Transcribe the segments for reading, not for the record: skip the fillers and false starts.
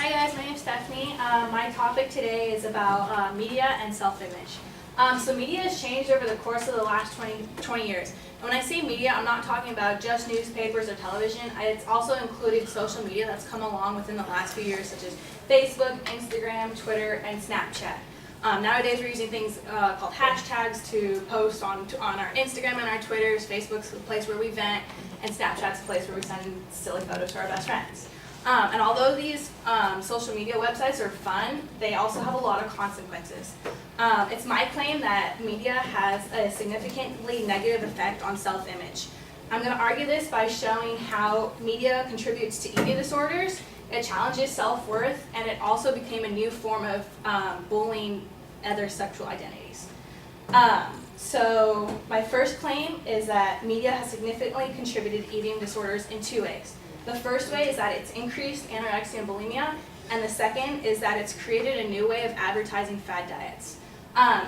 Hi guys, my name is Stephanie. My topic today is about media and self-image. So media has changed over the course of the last 20 years. And when I say media, I'm not talking about just newspapers or television. It's also included social media that's come along within the last few years, such as Facebook, Instagram, Twitter, and Snapchat. Nowadays we're using things called hashtags to post on our Instagram and our Twitters. Facebook's the place where we vent, and Snapchat's the place where we send silly photos to our best friends. And although these social media websites are fun, they also have a lot of consequences. It's my claim that media has a significantly negative effect on self-image. I'm going to argue this by showing how media contributes to eating disorders, it challenges self-worth, and it also became a new form of bullying other sexual identities. So my first claim is that media has significantly contributed to eating disorders in two ways. The first way is that it's increased anorexia and bulimia, and the second is that it's created a new way of advertising fad diets.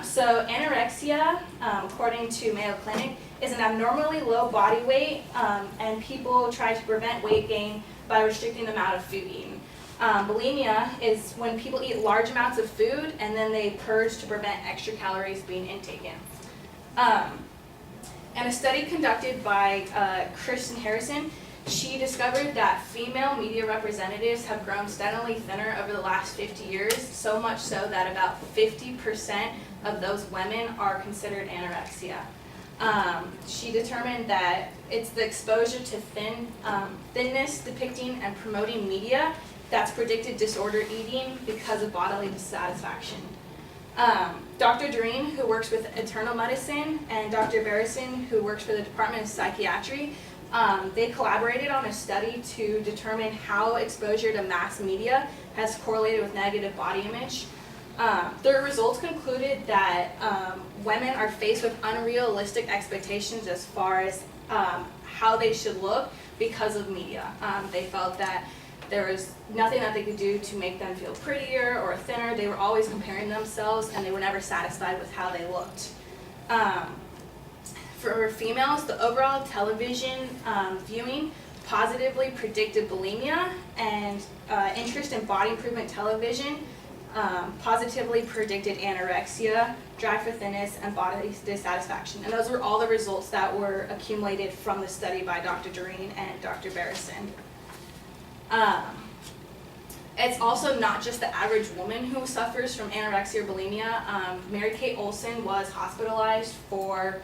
So anorexia, according to Mayo Clinic, is an abnormally low body weight, and people try to prevent weight gain by restricting the amount of food eaten. Bulimia is when people eat large amounts of food and then they purge to prevent extra calories being intaken. And a study conducted by Kristen Harrison, she discovered that female media representatives have grown steadily thinner over the last 50 years, so much so that about 50% of those women are considered anorexia. She determined that it's the exposure to thinness depicting and promoting media that's predicted disordered eating because of bodily dissatisfaction. Dr. Doreen, who works with internal medicine, and Dr. Barrison, who works for the Department of Psychiatry, they collaborated on a study to determine how exposure to mass media has correlated with negative body image. Their results concluded that women are faced with unrealistic expectations as far as how they should look because of media. They felt that there was nothing that they could do to make them feel prettier or thinner. They were always comparing themselves, and they were never satisfied with how they looked. For females, the overall television viewing positively predicted bulimia, and interest in body improvement television positively predicted anorexia, drive for thinness, and body dissatisfaction. And those were all the results that were accumulated from the study by Dr. Doreen and Dr. Barrison. It's also not just the average woman who suffers from anorexia or bulimia. Mary Kate Olsen was hospitalized for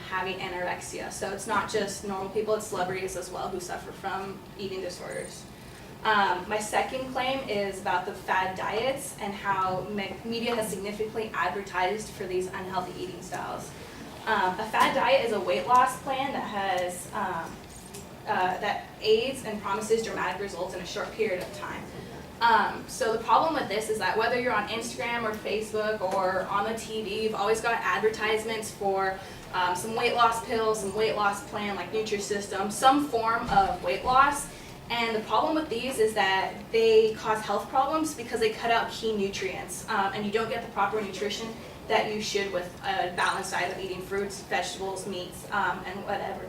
having anorexia. So it's not just normal people, it's celebrities as well who suffer from eating disorders. My second claim is about the fad diets and how media has significantly advertised for these unhealthy eating styles. A fad diet is a weight loss plan that has that aids and promises dramatic results in a short period of time. So the problem with this is that whether you're on Instagram or Facebook or on the TV, you've always got advertisements for some weight loss pills, some weight loss plan like Nutrisystem, some form of weight loss. And the problem with these is that they cause health problems because they cut out key nutrients, and you don't get the proper nutrition that you should with a balanced diet of eating fruits, vegetables, meats, and whatever.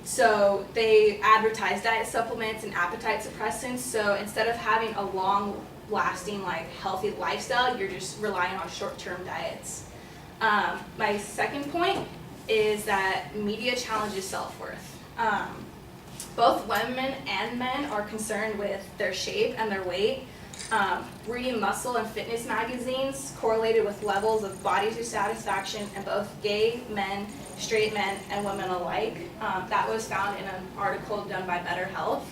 So they advertise diet supplements and appetite suppressants, so instead of having a long-lasting, healthy lifestyle, you're just relying on short-term diets. My second point is that media challenges self-worth. Both women and men are concerned with their shape and their weight. Reading muscle and fitness magazines correlated with levels of body dissatisfaction in both gay men, straight men, and women alike. That was found in an article done by Better Health.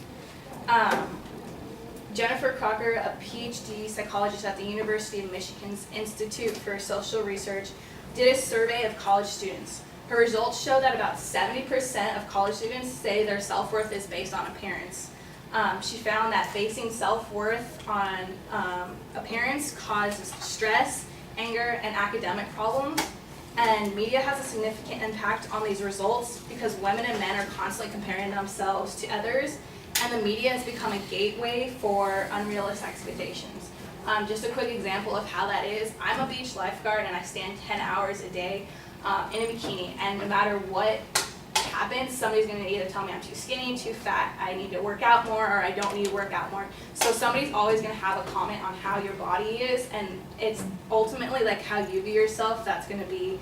Jennifer Crocker, a PhD psychologist at the University of Michigan's Institute for Social Research, did a survey of college students. Her results show that about 70% of college students say their self-worth is based on appearance. She found that basing self-worth on appearance causes stress, anger, and academic problems. And media has a significant impact on these results because women and men are constantly comparing themselves to others, and the media has become a gateway for unrealistic expectations. Just a quick example of how that is, I'm a beach lifeguard and I stand 10 hours a day in a bikini, and no matter what happens, somebody's going to either tell me I'm too skinny, too fat, I need to work out more, or I don't need to work out more. So somebody's always going to have a comment on how your body is, and it's ultimately like how you view yourself that's going to be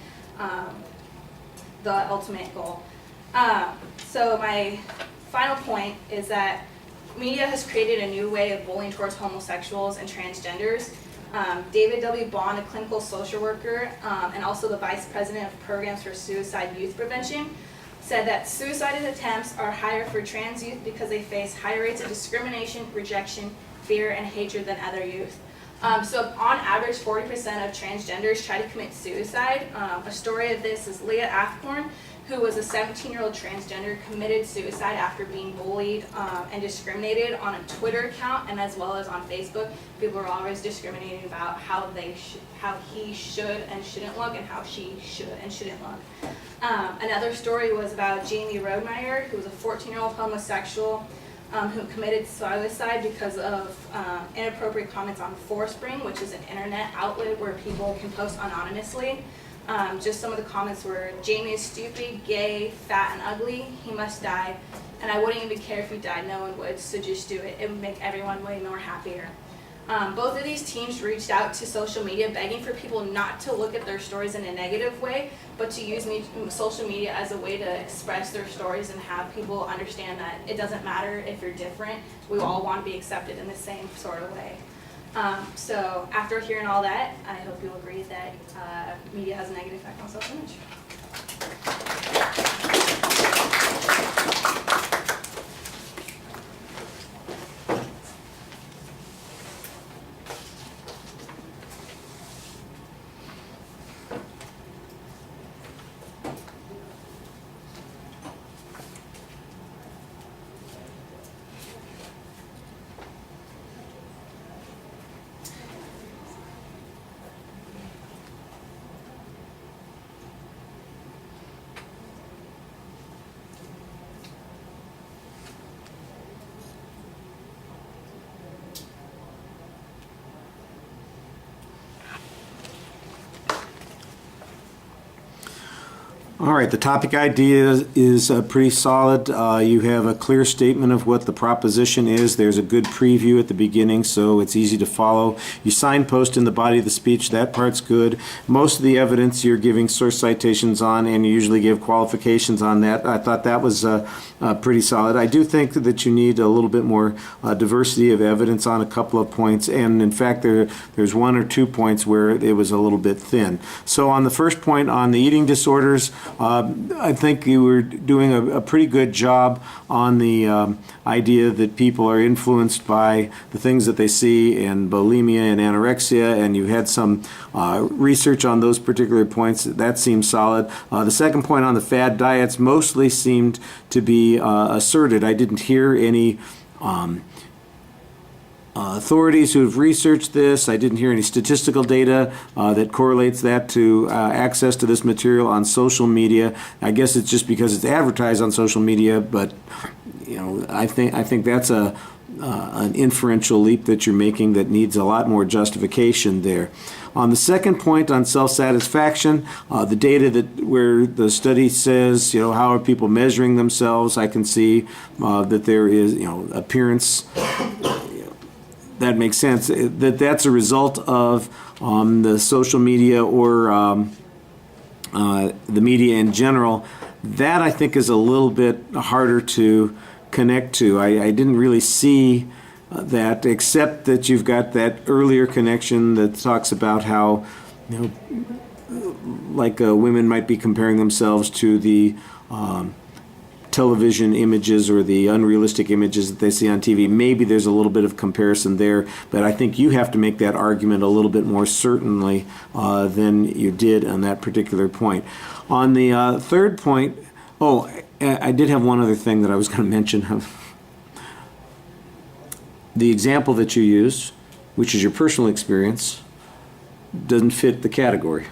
the ultimate goal. So my final point is that media has created a new way of bullying towards homosexuals and transgenders. David W. Bond, a clinical social worker and also the vice president of programs for suicide youth prevention, said that suicide attempts are higher for trans youth because they face higher rates of discrimination, rejection, fear, and hatred than other youth. So on average, 40% of transgenders try to commit suicide. A story of this is Leah Afcorn, who was a 17-year-old transgender, committed suicide after being bullied and discriminated on a Twitter account and as well as on Facebook. People are always discriminating about how he should and shouldn't look and how she should and shouldn't look. Another story was about Jamie Rodemeyer, who was a 14-year-old homosexual who committed suicide because of inappropriate comments on Forspring, which is an internet outlet where people can post anonymously. Just some of the comments were, Jamie is stupid, gay, fat, and ugly. He must die. And I wouldn't even care if he died. No one would, so just do it. It would make everyone way more happier. Both of these teams reached out to social media begging for people not to look at their stories in a negative way, but to use social media as a way to express their stories and have people understand that it doesn't matter if you're different. We all want to be accepted in the same sort of way. So after hearing all that, I hope you'll agree that media has a negative effect on self-image. All right, the topic idea is pretty solid. You have a clear statement of what the proposition is. There's a good preview at the beginning, so it's easy to follow. You signpost in the body of the speech. That part's good. Most of the evidence you're giving source citations on, and you usually give qualifications on that. I thought that was pretty solid. I do think that you need a little bit more diversity of evidence on a couple of points, and in fact, there's one or two points where it was a little bit thin. So on the first point on the eating disorders, I think you were doing a pretty good job on the idea that people are influenced by the things that they see in bulimia and anorexia, and you had some research on those particular points. That seems solid. The second point on the fad diets mostly seemed to be asserted. I didn't hear any authorities who have researched this. I didn't hear any statistical data that correlates that to access to this material on social media. I guess it's just because it's advertised on social media, but you know, I think that's an inferential leap that you're making that needs a lot more justification there. On the second point on self-satisfaction, the data where the study says, you know, how are people measuring themselves, I can see that there is, you know, appearance. That makes sense. That's a result of the social media or the media in general. That I think is a little bit harder to connect to. I didn't really see that, except that you've got that earlier connection that talks about how, you know, like women might be comparing themselves to the television images or the unrealistic images that they see on TV. Maybe there's a little bit of comparison there, but I think you have to make that argument a little bit more certainly than you did on that particular point. On the third point, I did have one other thing that I was going to mention. The example that you used, which is your personal experience, doesn't fit the category.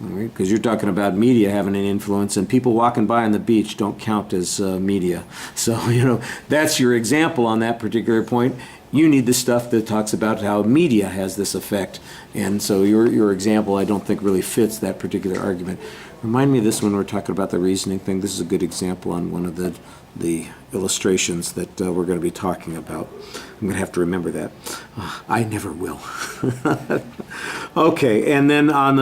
Because you're talking about media having an influence, and people walking by on the beach don't count as media. So, you know, that's your example on that particular point. You need the stuff that talks about how media has this effect. And so your example, I don't think, really fits that particular argument. Remind me of this when we're talking about the reasoning thing. This is a good example on one of the illustrations that we're going to be talking about. I'm going to have to remember that. I never will. Okay, and then on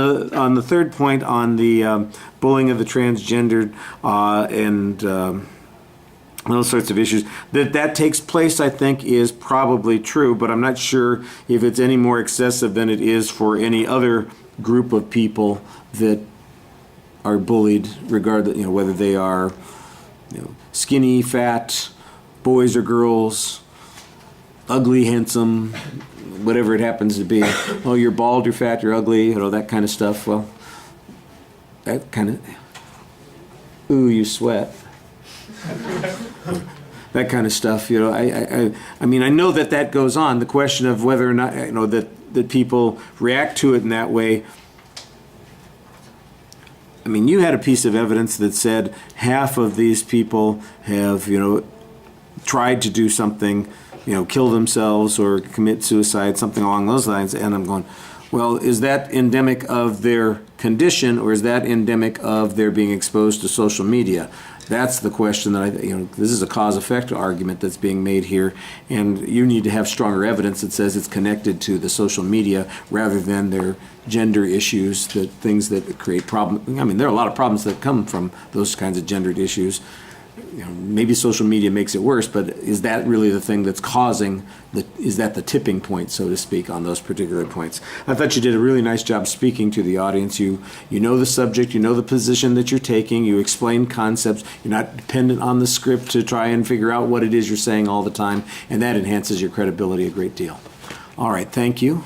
the third point on the bullying of the transgendered and those sorts of issues, that takes place, I think, is probably true, but I'm not sure if it's any more excessive than it is for any other group of people that are bullied, regardless, whether they are, skinny, fat, boys or girls, ugly, handsome, whatever it happens to be. Oh, you're bald, you're fat, you're ugly, that kind of stuff. Well, that kind of, ooh, you sweat. That kind of stuff, I mean, I know that goes on. The question of whether or not, that people react to it in that way. I mean, you had a piece of evidence that said half of these people have, tried to do something, kill themselves or commit suicide, something along those lines. And I'm going, well, is that endemic of their condition, or is that endemic of their being exposed to social media? That's the question that this is a cause-effect argument that's being made here, and you need to have stronger evidence that says it's connected to the social media rather than their gender issues, things that create problems. I mean, there are a lot of problems that come from those kinds of gendered issues. Maybe social media makes it worse, but is that really the thing that's causing is that the tipping point, so to speak, on those particular points? I thought you did a really nice job speaking to the audience. You know the subject, you know the position that you're taking, you explain concepts, you're not dependent on the script to try and figure out what it is you're saying all the time, and that enhances your credibility a great deal. All right, thank you.